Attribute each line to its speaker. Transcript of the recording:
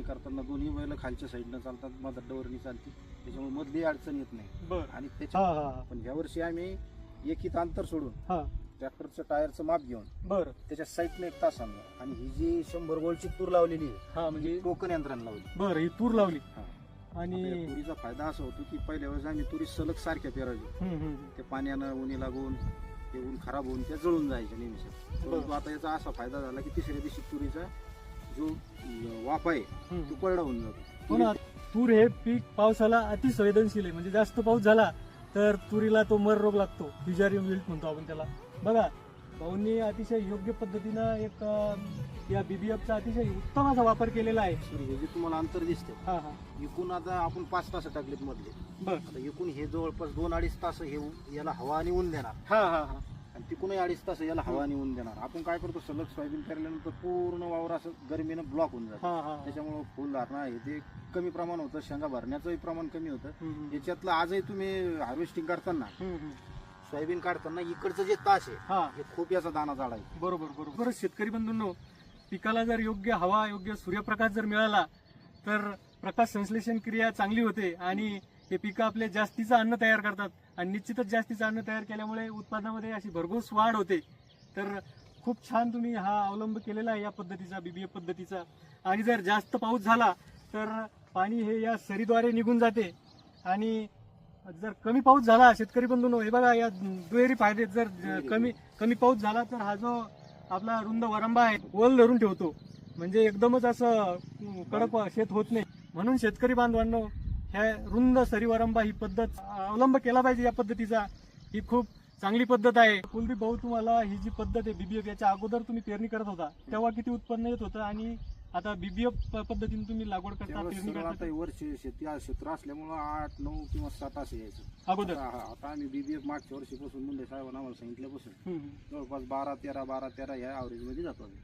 Speaker 1: करताना दोन्ही बैल खालच्या साईडनं चालतात, मधात डवरणी चालते, त्याच्यामुळे मधली अडचण येत नाही.
Speaker 2: बरं.
Speaker 1: आणि
Speaker 2: हा
Speaker 1: त्याच्या
Speaker 2: हा हा.
Speaker 1: पण यावर्षी आम्ही एक अंतर सोडून
Speaker 2: हा.
Speaker 1: ट्रॅक्टरचं टायरचं माप घेऊन
Speaker 2: बरं.
Speaker 1: त्याच्या साईडने एक तास आणलं आणि ही जी 100 वोल्टची तूर लावलेली आहे,
Speaker 2: हा म्हणजे
Speaker 1: टोकन यंत्राने लावली.
Speaker 2: बरं, ही तूर लावली.
Speaker 1: हा.
Speaker 2: आणि
Speaker 1: आता या तुरीचा फायदा असा होतो की पहिल्या वेळेस आम्ही तुरी सलग सारख्या पेरायचो, ते पाण्यानं उन्ही लागून ते ऊन खराब होऊन त्या जळून जायच्या नेहमीच. परंतु आता याचा असा फायदा झाला की तिसऱ्या दिवशी तुरीचा जो वाफ आहे तो कोरडा होऊन जातो.
Speaker 2: हो ना. तूर हे पीक पावसाला अतिसंवेदनशील आहे. म्हणजे जास्त पाऊस झाला तर तुरीला तो मर रोग लागतो, फिजारी विल्ट म्हणतो आपण त्याला. बघा, भाऊंनी अतिशय योग्य पद्धतीनं एक या BBF चा अतिशय उत्तम असा वापर केलेला आहे.
Speaker 1: हे जे तुम्हाला अंतर दिसते,
Speaker 2: हा हा.
Speaker 1: एकूण आता आपण 5 तास टाकलेत मधले.
Speaker 2: बरं.
Speaker 1: आता एकूण हे जवळपास 2-2.5 तास हे याला हवा आणि ऊन देणार,
Speaker 2: हा हा हा.
Speaker 1: आणि तिकूनही 2.5 तास याला हवा आणि ऊन देणार. आपण काय करतो, सलग सोयाबीन पेरल्यानंतर पूर्ण वावर असं गरमीनं ब्लॉक होऊन जातं.
Speaker 2: हा हा.
Speaker 1: त्याच्यामुळे फुल धारणा हे ते कमी प्रमाण होतं, शेंगा भरण्याचंही प्रमाण कमी होतं.
Speaker 2: हम्म.
Speaker 1: याच्यातलं आजही तुम्ही हार्वेस्टिंग करताना
Speaker 2: हम्म.
Speaker 1: सोयाबीन काढताना इकडचं जे तास आहे
Speaker 2: हा.
Speaker 1: हे खूप याचा दाना जाड आहे.
Speaker 2: बरोबर बरोबर. बरं, शेतकरी बंधूंनो, पिकाला जर योग्य हवा, योग्य सूर्यप्रकाश जर मिळाला तर प्रकाश संश्लेषण क्रिया चांगली होते आणि हे पिकं आपले जास्तीचं अन्न तयार करतात. आणि निश्चितच जास्तीचं अन्न तयार केल्यामुळे उत्पादनामध्ये अशी भरघोस वाढ होते. तर खूप छान तुम्ही हा अवलंब केलेला आहे या पद्धतीचा, BBF पद्धतीचा. आणि जर जास्त पाऊस झाला तर पाणी हे या सरीद्वारे निघून जाते. आणि जर कमी पाऊस झाला, शेतकरी बंधूंनो, हे बघा, या दुहेरी फायदे. जर कमी पाऊस झाला तर हा जो आपला रुंद वरंबा आहे ओल धरून ठेवतो, म्हणजे एकदमच असं कडक शेत होत नाही. म्हणून शेतकरी बांधवांनो, ह्या रुंद सरी वरंबा ही पद्धत अवलंब केला पाहिजे. या पद्धतीचा ही खूप चांगली पद्धत आहे. कुलदीप भाऊ, तुम्हाला ही जी पद्धत आहे BBF, याच्या अगोदर तुम्ही पेरणी करत होता तेव्हा किती उत्पन्न येत होतं, आणि आता BBF पद्धतीने तुम्ही लागवड करता, पेरणी
Speaker 1: आता
Speaker 2: करता?
Speaker 1: वर्ष शेती क्षेत्र असल्यामुळे 8, 9 किंवा 7 असं यायचं
Speaker 2: अगोदर.
Speaker 1: आता आम्ही BBF मागच्या वर्षीपासून मुंडे साहेबांना आम्हाला सांगितल्यापासून
Speaker 2: हम्म.
Speaker 1: जवळपास 12-13 या ॲव्हरेज मध्ये जातो आम्ही.